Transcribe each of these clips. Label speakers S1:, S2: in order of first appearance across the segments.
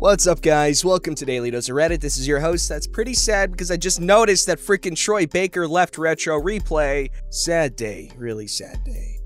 S1: What's up, guys? Welcome to Daily Dose of Reddit. This is your host. That's pretty sad because I just noticed that freaking Troy Baker left Retro Replay. Sad day. Really sad day.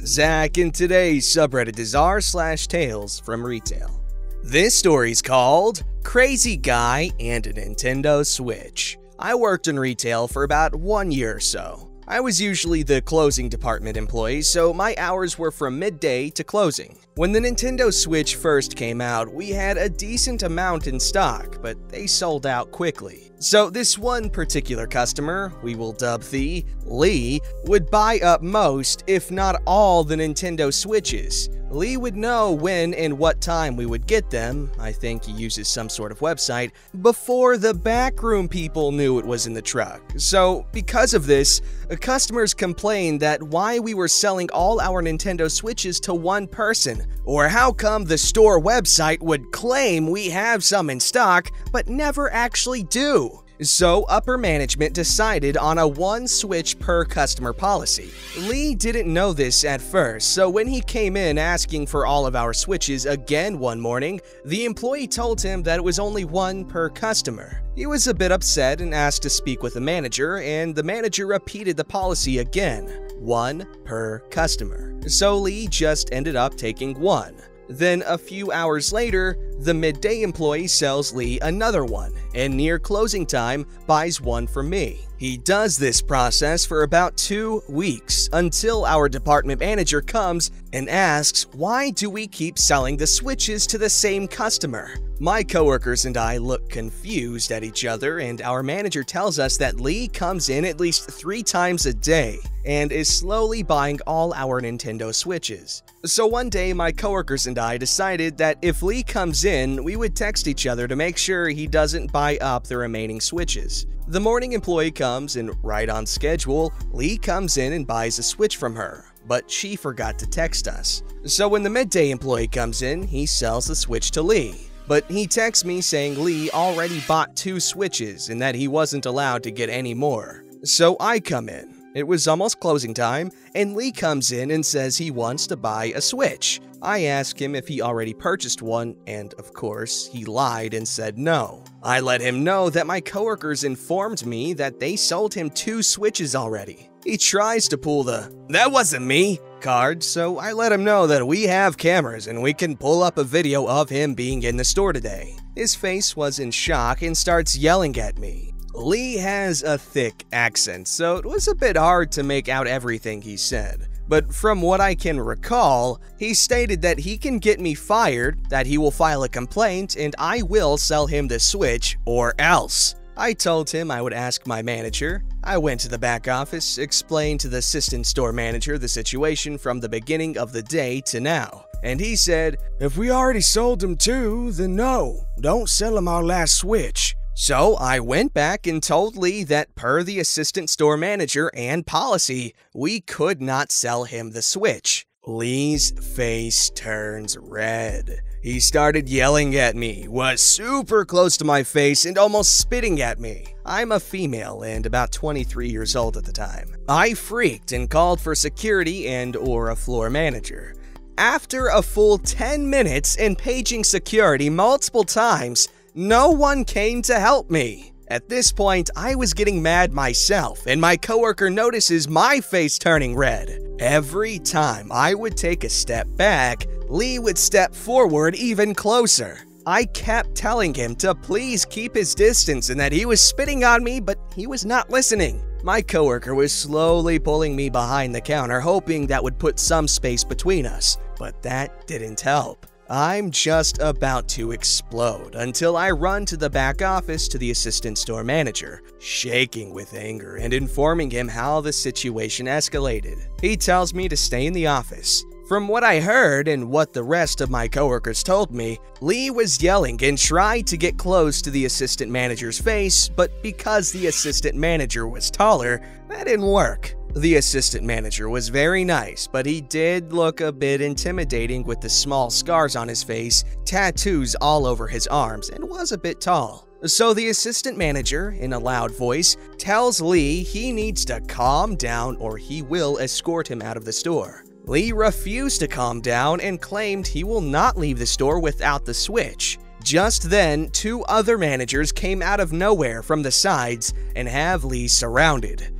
S1: Zach, and today's subreddit is r/TalesFromRetail. This story's called Crazy Guy and a Nintendo Switch. I worked in retail for about 1 year or so. I was usually the closing department employee, so my hours were from midday to closing. When the Nintendo Switch first came out, we had a decent amount in stock, but they sold out quickly. So this one particular customer, we will dub the Lee, would buy up most, if not all, the Nintendo Switches. Lee would know when and what time we would get them, I think he uses some sort of website, before the backroom people knew it was in the truck. So because of this, customers complained that why we were selling all our Nintendo Switches to one person, or how come the store website would claim we have some in stock, but never actually do. So upper management decided on a one switch per customer policy. Lee didn't know this at first, so when he came in asking for all of our switches again one morning, the employee told him that it was only one per customer. He was a bit upset and asked to speak with the manager, and the manager repeated the policy again, one per customer. So Lee just ended up taking one. Then a few hours later, the midday employee sells Lee another one, and near closing time, buys one from me. He does this process for about 2 weeks, until our department manager comes and asks, why do we keep selling the switches to the same customer? My coworkers and I look confused at each other, and our manager tells us that Lee comes in at least 3 times a day and is slowly buying all our Nintendo Switches. So one day, my coworkers and I decided that if Lee comes in, we would text each other to make sure he doesn't buy up the remaining Switches. The morning employee comes, and right on schedule, Lee comes in and buys a Switch from her, but she forgot to text us. So when the midday employee comes in, he sells the Switch to Lee. But he texts me saying Lee already bought 2 Switches and that he wasn't allowed to get any more. So I come in. It was almost closing time, and Lee comes in and says he wants to buy a Switch. I ask him if he already purchased one, and of course, he lied and said no. I let him know that my coworkers informed me that they sold him 2 Switches already. He tries to pull the "that wasn't me" card, so I let him know that we have cameras and we can pull up a video of him being in the store today. His face was in shock and starts yelling at me. Lee has a thick accent, so it was a bit hard to make out everything he said. But from what I can recall, he stated that he can get me fired, that he will file a complaint, and I will sell him the Switch or else. I told him I would ask my manager. I went to the back office, explained to the assistant store manager the situation from the beginning of the day to now. And he said, if we already sold him 2, then no, don't sell him our last Switch. So I went back and told Lee that per the assistant store manager and policy, we could not sell him the Switch. Lee's face turns red. He started yelling at me, was super close to my face, and almost spitting at me. I'm a female and about 23 years old at the time. I freaked and called for security and/or a floor manager. After a full 10 minutes and paging security multiple times, no one came to help me. At this point, I was getting mad myself, and my coworker notices my face turning red. Every time I would take a step back, Lee would step forward even closer. I kept telling him to please keep his distance and that he was spitting on me, but he was not listening. My coworker was slowly pulling me behind the counter, hoping that would put some space between us, but that didn't help. I'm just about to explode until I run to the back office to the assistant store manager, shaking with anger and informing him how the situation escalated. He tells me to stay in the office. From what I heard and what the rest of my coworkers told me, Lee was yelling and tried to get close to the assistant manager's face, but because the assistant manager was taller, that didn't work. The assistant manager was very nice, but he did look a bit intimidating with the small scars on his face, tattoos all over his arms, and was a bit tall. So the assistant manager, in a loud voice, tells Lee he needs to calm down or he will escort him out of the store. Lee refused to calm down and claimed he will not leave the store without the Switch. Just then, 2 other managers came out of nowhere from the sides and have Lee surrounded.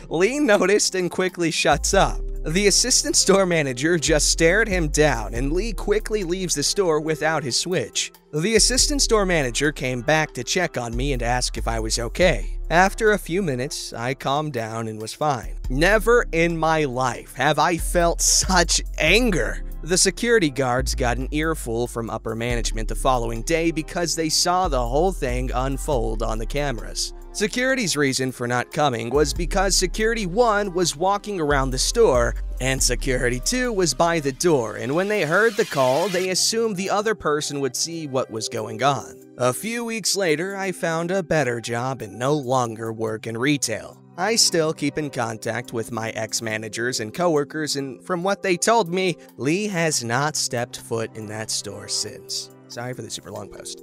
S1: Lee noticed and quickly shuts up. The assistant store manager just stared him down, and Lee quickly leaves the store without his switch. The assistant store manager came back to check on me and ask if I was okay. After a few minutes, I calmed down and was fine. Never in my life have I felt such anger. The security guards got an earful from upper management the following day because they saw the whole thing unfold on the cameras. Security's reason for not coming was because Security 1 was walking around the store and Security 2 was by the door, and when they heard the call, they assumed the other person would see what was going on. A few weeks later, I found a better job and no longer work in retail. I still keep in contact with my ex-managers and coworkers, and from what they told me, Lee has not stepped foot in that store since. Sorry for the super long post.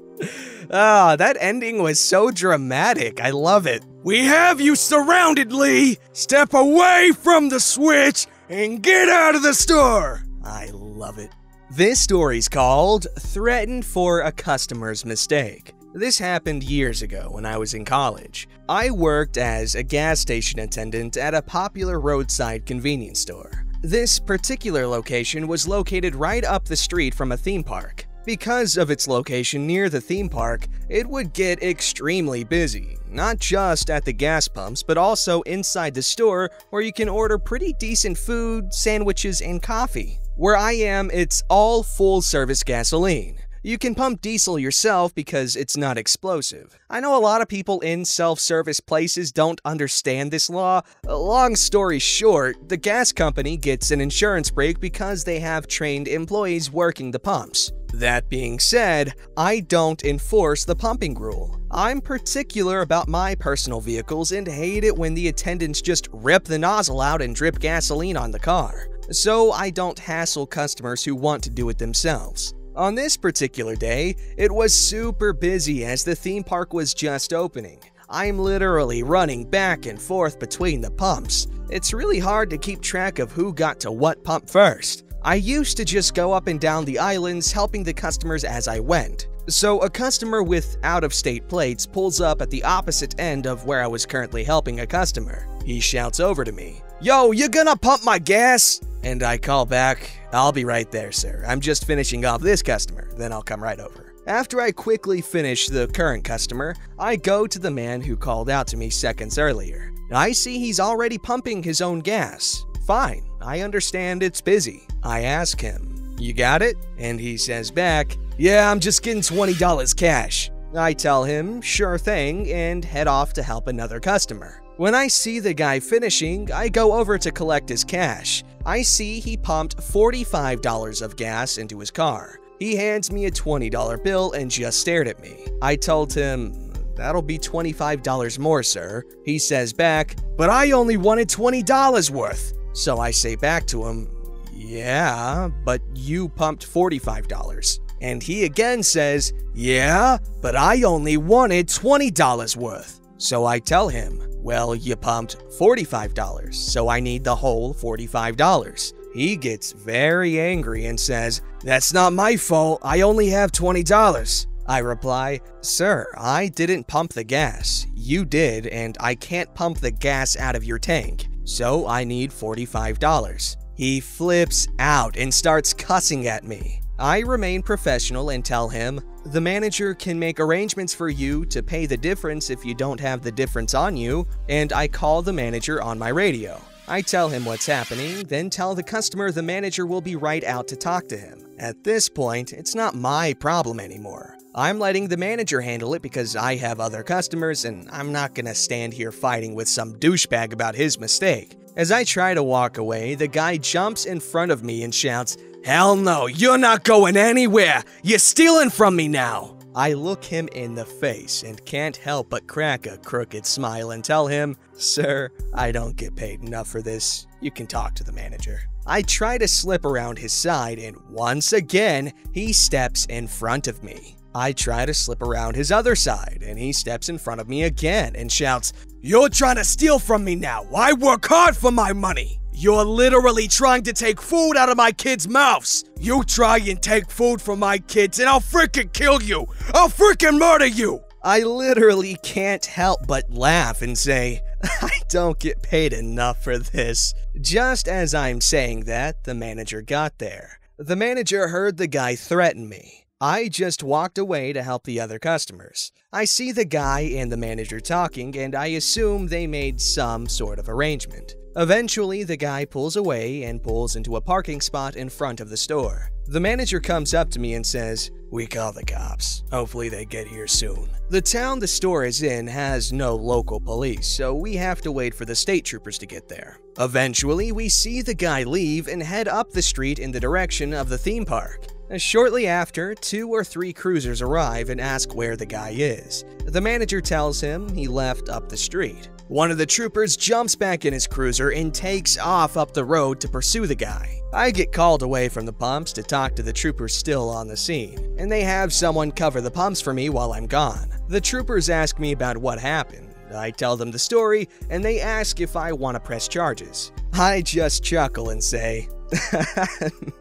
S1: That ending was so dramatic. I love it. We have you surrounded, Lee. Step away from the switch and get out of the store. I love it. This story's called Threatened for a Customer's Mistake. This happened years ago when I was in college. I worked as a gas station attendant at a popular roadside convenience store. This particular location was located right up the street from a theme park. Because of its location near the theme park, it would get extremely busy, not just at the gas pumps, but also inside the store where you can order pretty decent food, sandwiches, and coffee. Where I am, it's all full-service gasoline. You can pump diesel yourself because it's not explosive. I know a lot of people in self-service places don't understand this law. Long story short, the gas company gets an insurance break because they have trained employees working the pumps. That being said, I don't enforce the pumping rule. I'm particular about my personal vehicles and hate it when the attendants just rip the nozzle out and drip gasoline on the car. So I don't hassle customers who want to do it themselves. On this particular day, it was super busy as the theme park was just opening. I'm literally running back and forth between the pumps. It's really hard to keep track of who got to what pump first. I used to just go up and down the islands helping the customers as I went. So a customer with out-of-state plates pulls up at the opposite end of where I was currently helping a customer. He shouts over to me, "Yo, you gonna pump my gas?" And I call back, "I'll be right there, sir. I'm just finishing off this customer, then I'll come right over." After I quickly finish the current customer, I go to the man who called out to me seconds earlier. I see he's already pumping his own gas. Fine, I understand it's busy. I ask him, "You got it?" And he says back, "Yeah, I'm just getting $20 cash." I tell him, "Sure thing," and head off to help another customer. When I see the guy finishing, I go over to collect his cash. I see he pumped $45 of gas into his car. He hands me a $20 bill and just stared at me. I told him, "That'll be $25 more, sir." He says back, "But I only wanted $20 worth." So I say back to him, "Yeah, but you pumped $45. And he again says, "Yeah, but I only wanted $20 worth." So I tell him, "Well, you pumped $45, so I need the whole $45. He gets very angry and says, "That's not my fault, I only have $20. I reply, "Sir, I didn't pump the gas. You did, and I can't pump the gas out of your tank, so I need $45. He flips out and starts cussing at me. I remain professional and tell him, "The manager can make arrangements for you to pay the difference if you don't have the difference on you," and I call the manager on my radio. I tell him what's happening, then tell the customer the manager will be right out to talk to him. At this point, it's not my problem anymore. I'm letting the manager handle it because I have other customers and I'm not gonna stand here fighting with some douchebag about his mistake. As I try to walk away, the guy jumps in front of me and shouts, "Hell no, you're not going anywhere! You're stealing from me now!" I look him in the face and can't help but crack a crooked smile and tell him, "Sir, I don't get paid enough for this. You can talk to the manager." I try to slip around his side and once again, he steps in front of me. I try to slip around his other side and he steps in front of me again and shouts, "You're trying to steal from me now. I work hard for my money." You're literally trying to take food out of my kids' mouths! You try and take food from my kids and I'll freaking kill you! I'll freaking murder you! I literally can't help but laugh and say, I don't get paid enough for this. Just as I'm saying that, the manager got there. The manager heard the guy threaten me. I just walked away to help the other customers. I see the guy and the manager talking, and I assume they made some sort of arrangement. Eventually, the guy pulls away and pulls into a parking spot in front of the store. The manager comes up to me and says, "We call the cops. Hopefully they get here soon." The town the store is in has no local police, so we have to wait for the state troopers to get there. Eventually, we see the guy leave and head up the street in the direction of the theme park. Shortly after, 2 or 3 cruisers arrive and ask where the guy is. The manager tells him he left up the street. One of the troopers jumps back in his cruiser and takes off up the road to pursue the guy. I get called away from the pumps to talk to the troopers still on the scene, and they have someone cover the pumps for me while I'm gone. The troopers ask me about what happened. I tell them the story, and they ask if I want to press charges. I just chuckle and say,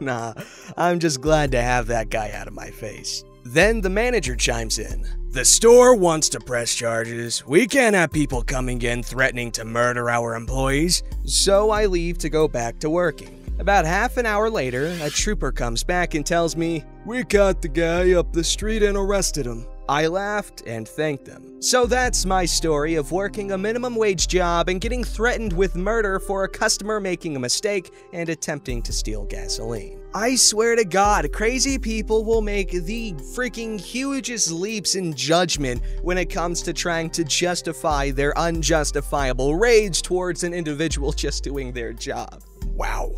S1: nah, I'm just glad to have that guy out of my face. Then the manager chimes in. The store wants to press charges. We can't have people coming in threatening to murder our employees. So I leave to go back to working. About half an hour later, a trooper comes back and tells me, "We caught the guy up the street and arrested him." I laughed and thanked them. So that's my story of working a minimum wage job and getting threatened with murder for a customer making a mistake and attempting to steal gasoline. I swear to God, crazy people will make the freaking hugest leaps in judgment when it comes to trying to justify their unjustifiable rage towards an individual just doing their job. Wow.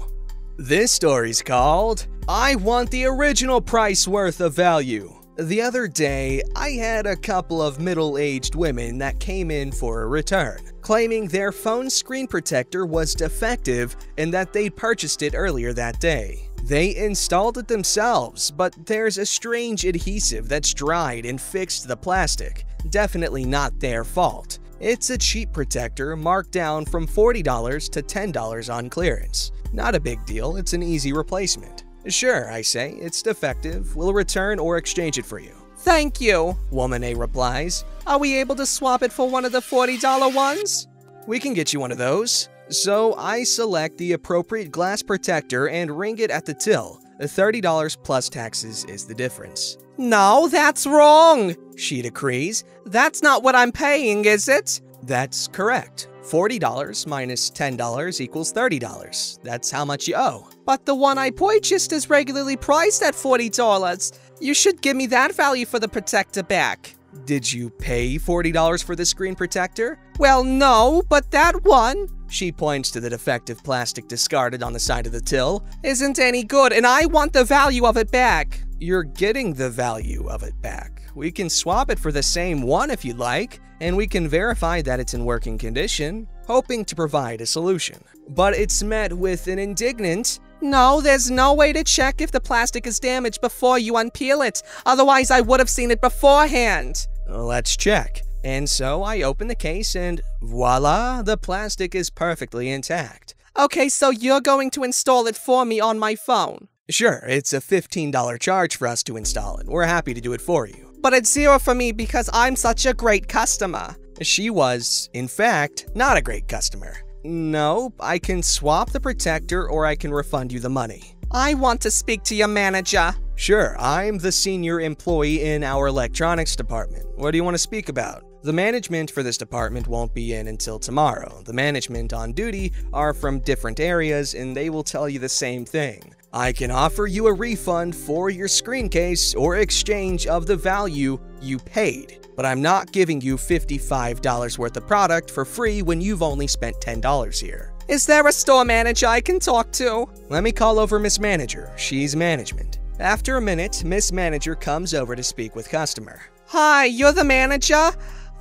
S1: This story's called, I Want the Original Price Worth of Value. The other day, I had a couple of middle-aged women that came in for a return, claiming their phone screen protector was defective and that they'd purchased it earlier that day. They installed it themselves, but there's a strange adhesive that's dried and fixed the plastic. Definitely not their fault. It's a cheap protector marked down from $40 to $10 on clearance. Not a big deal, it's an easy replacement. Sure, I say, it's defective. We'll return or exchange it for you. Thank you, Woman A replies. Are we able to swap it for one of the $40 ones? We can get you one of those. So I select the appropriate glass protector and ring it at the till. $30 plus taxes is the difference. No, that's wrong, she decrees. That's not what I'm paying, is it? That's correct. $40 minus $10 equals $30. That's how much you owe. But the one I purchased is regularly priced at $40. You should give me that value for the protector back. Did you pay $40 for the screen protector? Well, no, but that one, she points to the defective plastic discarded on the side of the till, isn't any good and I want the value of it back. You're getting the value of it back. We can swap it for the same one if you'd like, and we can verify that it's in working condition, hoping to provide a solution. But it's met with an indignant, "No, there's no way to check if the plastic is damaged before you unpeel it, otherwise I would have seen it beforehand." Let's check. And so I open the case and voila, the plastic is perfectly intact. Okay, so you're going to install it for me on my phone? Sure, it's a $15 charge for us to install it. We're happy to do it for you. But it's $0 for me because I'm such a great customer. She was, in fact, not a great customer. Nope, I can swap the protector or I can refund you the money. I want to speak to your manager. Sure, I'm the senior employee in our electronics department. What do you want to speak about? The management for this department won't be in until tomorrow. The management on duty are from different areas and they will tell you the same thing. I can offer you a refund for your screen case or exchange of the value you paid, but I'm not giving you $55 worth of product for free when you've only spent $10 here. Is there a store manager I can talk to? Let me call over Miss Manager. She's management. After a minute, Miss Manager comes over to speak with customer. Hi, you're the manager?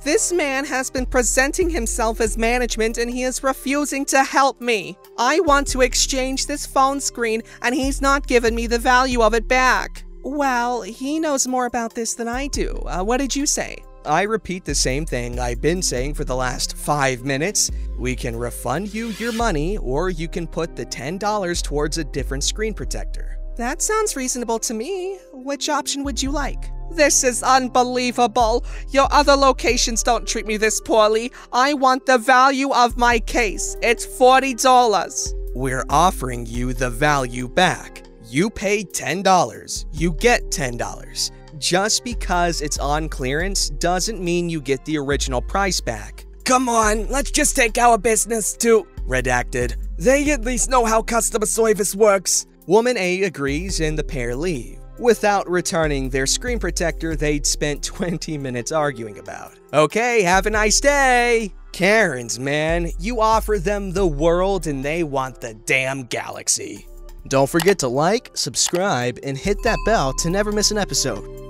S1: This man has been presenting himself as management and he is refusing to help me. I want to exchange this phone screen and he's not giving me the value of it back. Well, he knows more about this than I do. What did you say? I repeat the same thing I've been saying for the last 5 minutes. We can refund you your money, or you can put the $10 towards a different screen protector. That sounds reasonable to me. Which option would you like? This is unbelievable. Your other locations don't treat me this poorly. I want the value of my case. It's $40. We're offering you the value back. You pay $10. You get $10. Just because it's on clearance doesn't mean you get the original price back. Come on, let's just take our business to... Redacted. They at least know how customer service works. Woman A agrees and the pair leave, without returning their screen protector they'd spent 20 minutes arguing about. Okay, have a nice day! Karens, man, you offer them the world and they want the damn galaxy. Don't forget to like, subscribe, and hit that bell to never miss an episode.